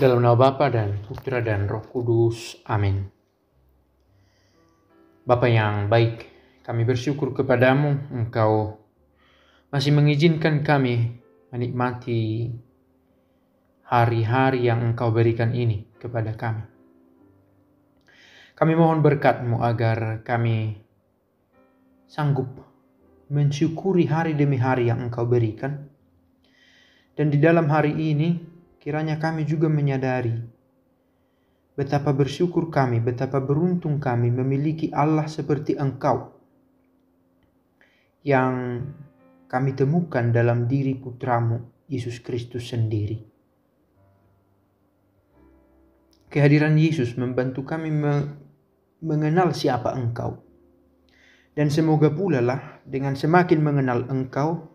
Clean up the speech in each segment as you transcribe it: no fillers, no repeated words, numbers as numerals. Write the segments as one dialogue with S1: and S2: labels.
S1: Dalam nama Bapa dan Putra dan Roh Kudus. Amin. Bapa yang baik, kami bersyukur kepadamu, Engkau masih mengizinkan kami menikmati hari-hari yang Engkau berikan ini kepada kami. Kami mohon berkat-Mu agar kami sanggup mensyukuri hari demi hari yang Engkau berikan. Dan di dalam hari ini, kiranya kami juga menyadari betapa bersyukur kami, betapa beruntung kami memiliki Allah seperti Engkau yang kami temukan dalam diri Putramu, Yesus Kristus sendiri. Kehadiran Yesus membantu kami mengenal siapa Engkau. Dan semoga pula lah dengan semakin mengenal Engkau,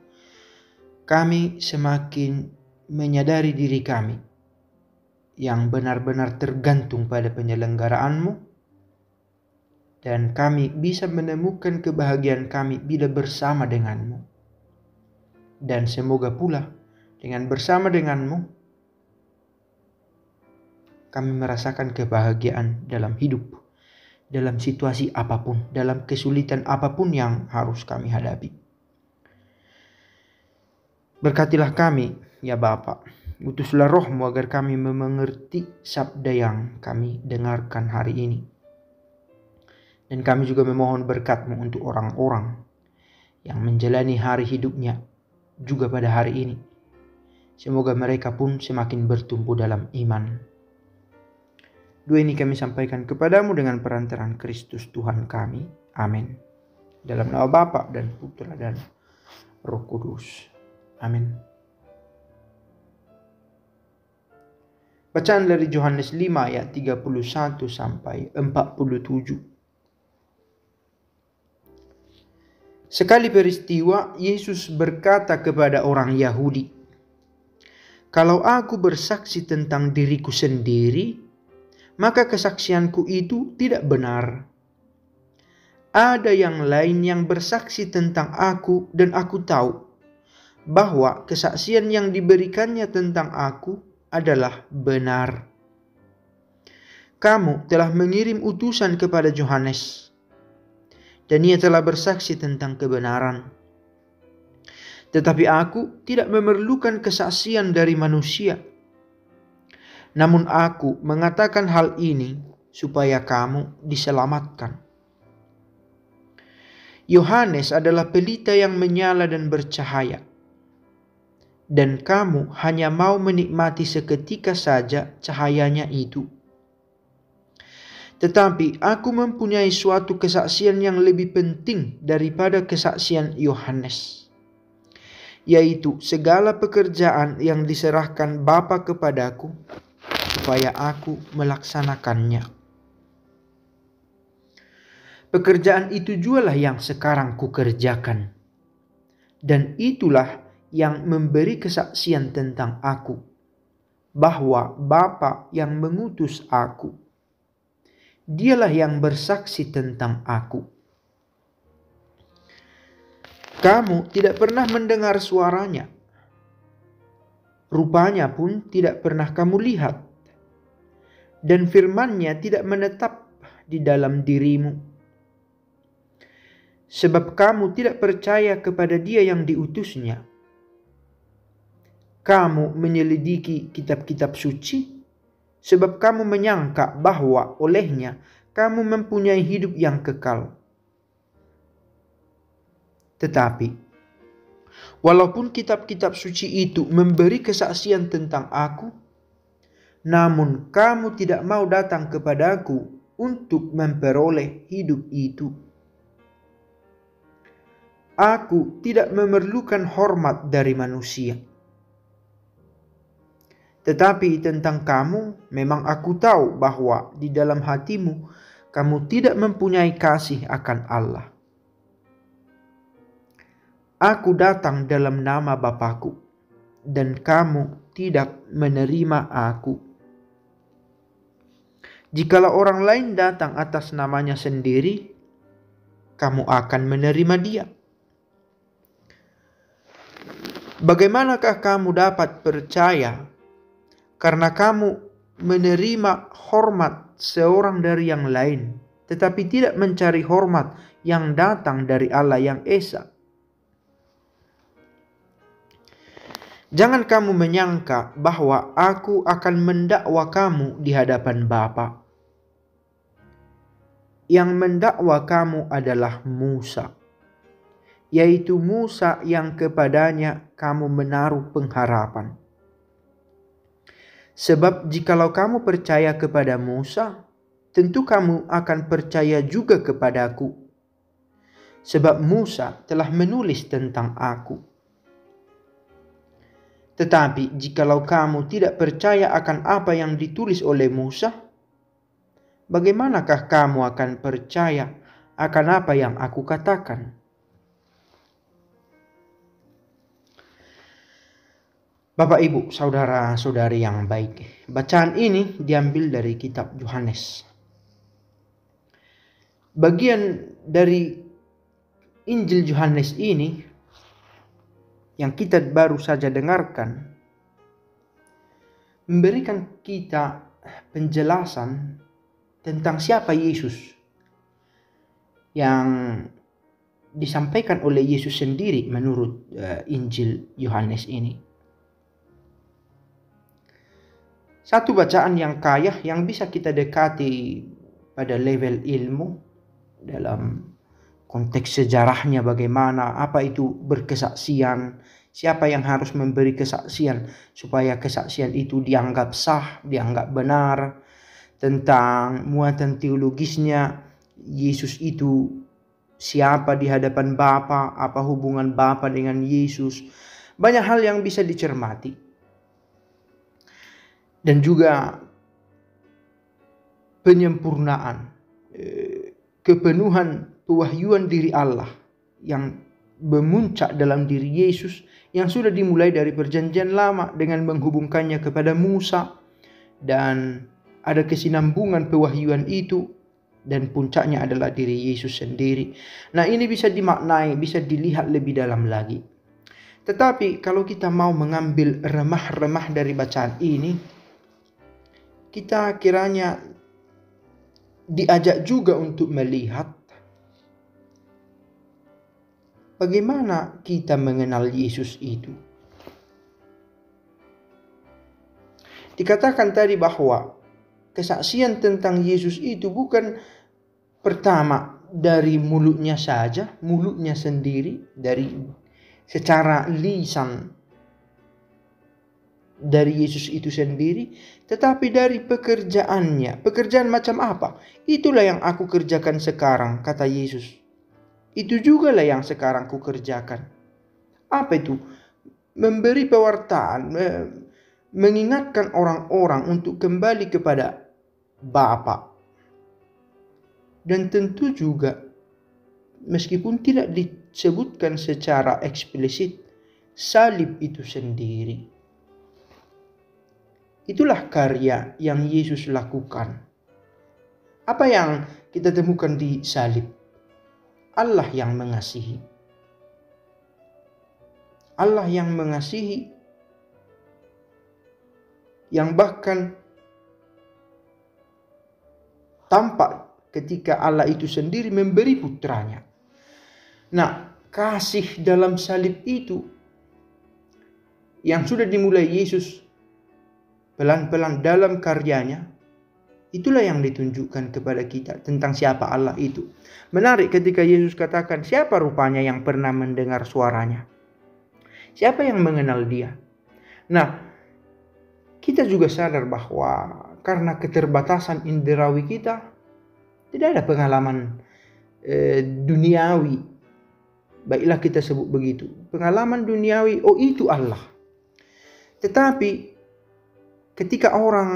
S1: kami semakin menyadari diri kami yang benar-benar tergantung pada penyelenggaraanmu, dan kami bisa menemukan kebahagiaan kami bila bersama denganmu. Dan semoga pula dengan bersama denganmu, kami merasakan kebahagiaan dalam hidup, dalam situasi apapun, dalam kesulitan apapun yang harus kami hadapi. Berkatilah kami, ya Bapa. Utuslah Roh-Mu agar kami mengerti sabda yang kami dengarkan hari ini. Dan kami juga memohon berkat-Mu untuk orang-orang yang menjalani hari hidupnya juga pada hari ini. Semoga mereka pun semakin bertumbuh dalam iman. Dua ini kami sampaikan kepadamu dengan perantaraan Kristus Tuhan kami. Amin. Dalam nama Bapa dan Putra dan Roh Kudus. Amin. Bacaan dari Yohanes 5 ayat 31 sampai 47. Sekali peristiwa, Yesus berkata kepada orang Yahudi, "Kalau aku bersaksi tentang diriku sendiri, maka kesaksianku itu tidak benar. Ada yang lain yang bersaksi tentang aku, dan aku tahu bahwa kesaksian yang diberikannya tentang aku adalah benar. Kamu telah mengirim utusan kepada Yohanes, dan ia telah bersaksi tentang kebenaran. Tetapi aku tidak memerlukan kesaksian dari manusia. Namun aku mengatakan hal ini supaya kamu diselamatkan. Yohanes adalah pelita yang menyala dan bercahaya, dan kamu hanya mau menikmati seketika saja cahayanya itu. Tetapi aku mempunyai suatu kesaksian yang lebih penting daripada kesaksian Yohanes, yaitu segala pekerjaan yang diserahkan Bapa kepadaku, supaya aku melaksanakannya. Pekerjaan itu jualah yang sekarang kukerjakan, dan itulah yang memberi kesaksian tentang aku, bahwa Bapa yang mengutus aku, dialah yang bersaksi tentang aku. Kamu tidak pernah mendengar suaranya, rupanya pun tidak pernah kamu lihat, dan firman-Nya tidak menetap di dalam dirimu. Sebab kamu tidak percaya kepada Dia yang diutusnya. Kamu menyelidiki kitab-kitab suci, sebab kamu menyangka bahwa olehnya kamu mempunyai hidup yang kekal. Tetapi, walaupun kitab-kitab suci itu memberi kesaksian tentang aku, namun kamu tidak mau datang kepadaku untuk memperoleh hidup itu. Aku tidak memerlukan hormat dari manusia. Tetapi tentang kamu, memang aku tahu bahwa di dalam hatimu kamu tidak mempunyai kasih akan Allah. Aku datang dalam nama Bapa-Ku, dan kamu tidak menerima aku. Jikalau orang lain datang atas namanya sendiri, kamu akan menerima dia. Bagaimanakah kamu dapat percaya karena kamu menerima hormat seorang dari yang lain, tetapi tidak mencari hormat yang datang dari Allah yang Esa. Jangan kamu menyangka bahwa aku akan mendakwa kamu di hadapan Bapa. Yang mendakwa kamu adalah Musa, yaitu Musa yang kepadanya kamu menaruh pengharapan. Sebab jikalau kamu percaya kepada Musa, tentu kamu akan percaya juga kepadaku. Sebab Musa telah menulis tentang aku. Tetapi jikalau kamu tidak percaya akan apa yang ditulis oleh Musa, bagaimanakah kamu akan percaya akan apa yang aku katakan? Bapak, Ibu, saudara-saudari yang baik, bacaan ini diambil dari kitab Yohanes. Bagian dari Injil Yohanes ini yang kita baru saja dengarkan memberikan kita penjelasan tentang siapa Yesus yang disampaikan oleh Yesus sendiri menurut Injil Yohanes ini. Satu bacaan yang kaya yang bisa kita dekati pada level ilmu dalam konteks sejarahnya, bagaimana, apa itu berkesaksian, siapa yang harus memberi kesaksian supaya kesaksian itu dianggap sah, dianggap benar, tentang muatan teologisnya Yesus itu siapa di hadapan Bapa, apa hubungan Bapa dengan Yesus. Banyak hal yang bisa dicermati. Dan juga penyempurnaan, kepenuhan pewahyuan diri Allah yang memuncak dalam diri Yesus yang sudah dimulai dari perjanjian lama dengan menghubungkannya kepada Musa, dan ada kesinambungan pewahyuan itu dan puncaknya adalah diri Yesus sendiri. Nah, ini bisa dimaknai, bisa dilihat lebih dalam lagi. Tetapi kalau kita mau mengambil remah-remah dari bacaan ini, kita kiranya diajak juga untuk melihat bagaimana kita mengenal Yesus itu. Dikatakan tadi bahwa kesaksian tentang Yesus itu bukan pertama dari mulutnya saja, mulutnya sendiri, dari secara lisan dari Yesus itu sendiri, tetapi dari pekerjaannya. Pekerjaan macam apa? Itulah yang aku kerjakan sekarang, kata Yesus. Itu juga lah yang sekarang ku kerjakan. Apa itu? Memberi pewartaan, mengingatkan orang-orang untuk kembali kepada Bapa. Dan tentu juga, meskipun tidak disebutkan secara eksplisit, salib itu sendiri. Itulah karya yang Yesus lakukan. Apa yang kita temukan di salib? Allah yang mengasihi. Allah yang mengasihi, yang bahkan tampak ketika Allah itu sendiri memberi putranya. Nah, kasih dalam salib itu yang sudah dimulai Yesus pelan-pelan dalam karyanya, itulah yang ditunjukkan kepada kita tentang siapa Allah itu. Menarik ketika Yesus katakan, siapa rupanya yang pernah mendengar suaranya? Siapa yang mengenal dia? Nah, kita juga sadar bahwa karena keterbatasan inderawi kita, tidak ada pengalaman duniawi. Baiklah kita sebut begitu. Pengalaman duniawi, oh itu Allah. Tetapi ketika orang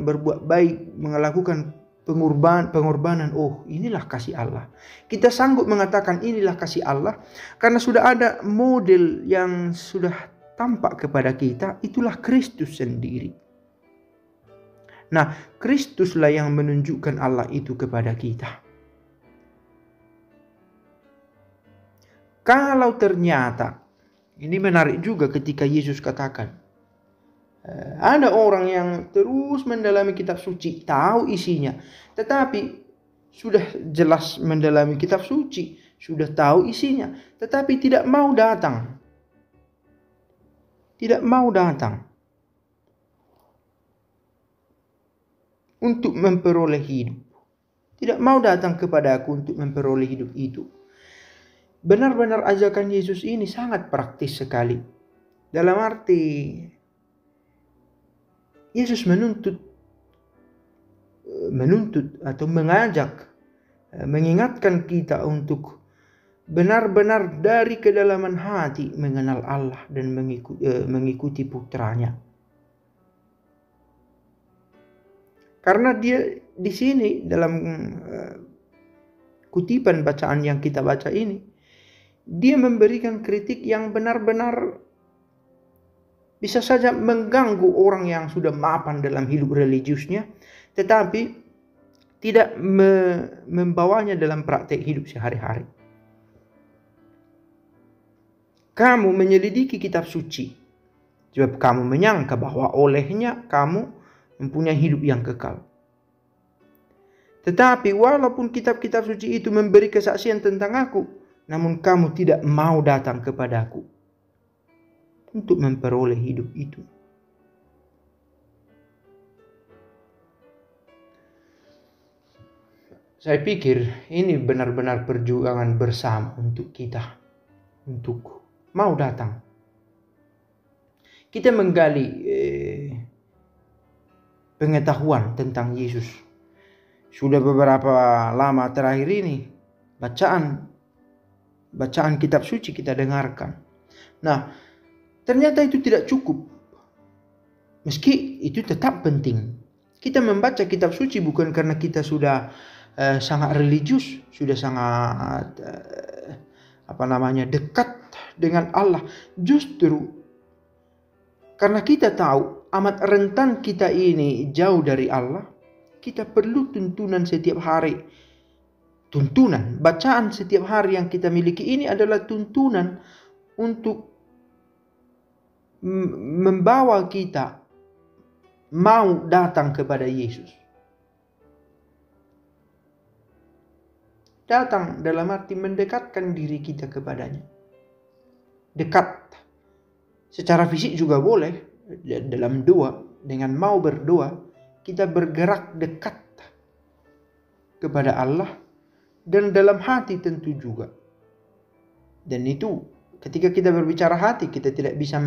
S1: berbuat baik, melakukan pengorbanan, oh inilah kasih Allah. Kita sanggup mengatakan inilah kasih Allah karena sudah ada model yang sudah tampak kepada kita, itulah Kristus sendiri. Nah, Kristuslah yang menunjukkan Allah itu kepada kita. Kalau ternyata, ini menarik juga ketika Yesus katakan, Ada orang yang terus mendalami kitab suci, tahu isinya, tetapi sudah jelas mendalami kitab suci, sudah tahu isinya, tetapi tidak mau datang. Tidak mau datang untuk memperoleh hidup. Tidak mau datang kepada aku untuk memperoleh hidup itu. Benar-benar ajakan Yesus ini sangat praktis sekali. Dalam arti Yesus menuntut atau mengajak, mengingatkan kita untuk benar-benar dari kedalaman hati mengenal Allah dan mengikuti putranya. Karena dia di sini dalam kutipan bacaan yang kita baca ini, dia memberikan kritik yang benar-benar bisa saja mengganggu orang yang sudah mapan dalam hidup religiusnya, tetapi tidak membawanya dalam praktek hidup sehari-hari. Kamu menyelidiki kitab suci, sebab kamu menyangka bahwa olehnya kamu mempunyai hidup yang kekal. Tetapi walaupun kitab-kitab suci itu memberi kesaksian tentang aku, namun kamu tidak mau datang kepadaku untuk memperoleh hidup itu. Saya pikir ini benar-benar perjuangan bersama untuk kita, untuk mau datang. Kita menggali pengetahuan tentang Yesus. Sudah beberapa lama terakhir ini bacaan kitab suci kita dengarkan. Nah, ternyata itu tidak cukup. Meski itu tetap penting. Kita membaca kitab suci bukan karena kita sudah sangat religius, sudah sangat dekat dengan Allah. Justru karena kita tahu amat rentan kita ini jauh dari Allah, kita perlu tuntunan setiap hari. Tuntunan, bacaan setiap hari yang kita miliki ini adalah tuntunan untuk membawa kita mau datang kepada Yesus. Datang dalam arti mendekatkan diri kita kepadanya. Dekat secara fisik juga boleh, dalam doa, dengan mau berdoa, kita bergerak dekat kepada Allah, dan dalam hati tentu juga. Dan itu ketika kita berbicara hati, kita tidak bisa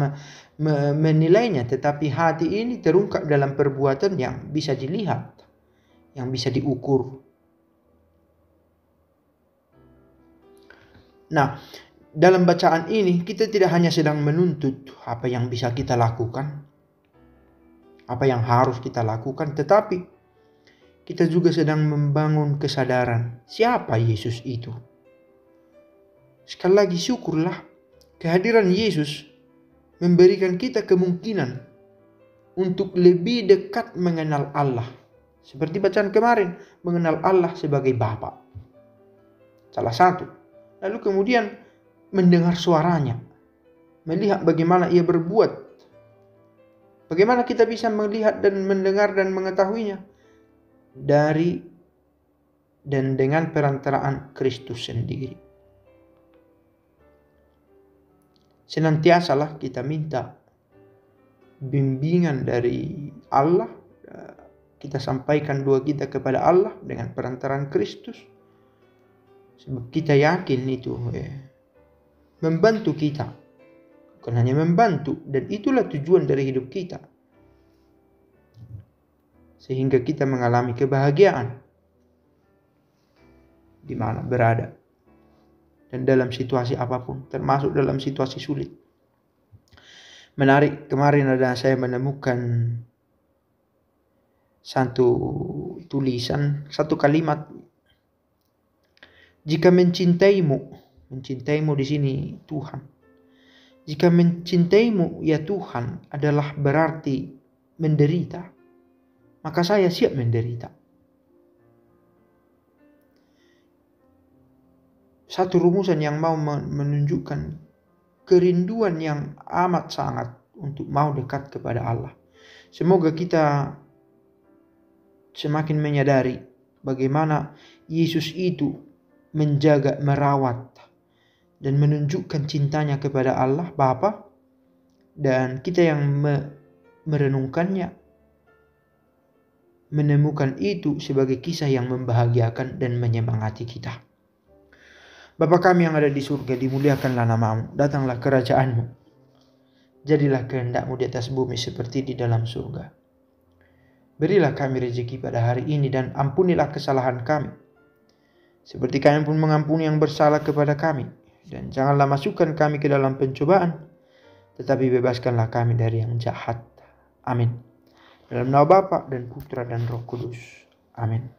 S1: menilainya, tetapi hati ini terungkap dalam perbuatan yang bisa dilihat, yang bisa diukur. Nah, dalam bacaan ini kita tidak hanya sedang menuntut apa yang bisa kita lakukan, apa yang harus kita lakukan, tetapi kita juga sedang membangun kesadaran siapa Yesus itu. Sekali lagi syukurlah, kehadiran Yesus memberikan kita kemungkinan untuk lebih dekat mengenal Allah. Seperti bacaan kemarin, mengenal Allah sebagai Bapa. Salah satu. Lalu kemudian mendengar suaranya, melihat bagaimana ia berbuat. Bagaimana kita bisa melihat dan mendengar dan mengetahuinya? Dari dan dengan perantaraan Kristus sendiri. Senantiasalah kita minta bimbingan dari Allah. Kita sampaikan doa kita kepada Allah dengan perantaraan Kristus. Sebab kita yakin itu membantu kita. Bukan hanya membantu, dan itulah tujuan dari hidup kita. Sehingga kita mengalami kebahagiaan di mana berada. Dan dalam situasi apapun, termasuk dalam situasi sulit. Menarik, kemarin saya menemukan satu tulisan, satu kalimat. Jika mencintaimu di sini Tuhan. Jika mencintaimu ya Tuhan adalah berarti menderita, maka saya siap menderita. Satu rumusan yang mau menunjukkan kerinduan yang amat sangat untuk mau dekat kepada Allah. Semoga kita semakin menyadari bagaimana Yesus itu menjaga, merawat, dan menunjukkan cintanya kepada Allah Bapa, dan kita yang merenungkannya menemukan itu sebagai kisah yang membahagiakan dan menyemangati kita. Bapa kami yang ada di surga, dimuliakanlah namamu, datanglah kerajaanmu, jadilah kehendak-mu di atas bumi seperti di dalam surga. Berilah kami rezeki pada hari ini dan ampunilah kesalahan kami, seperti kami pun mengampuni yang bersalah kepada kami. Dan janganlah masukkan kami ke dalam pencobaan, tetapi bebaskanlah kami dari yang jahat. Amin. Dalam nama Bapa dan Putra dan Roh Kudus. Amin.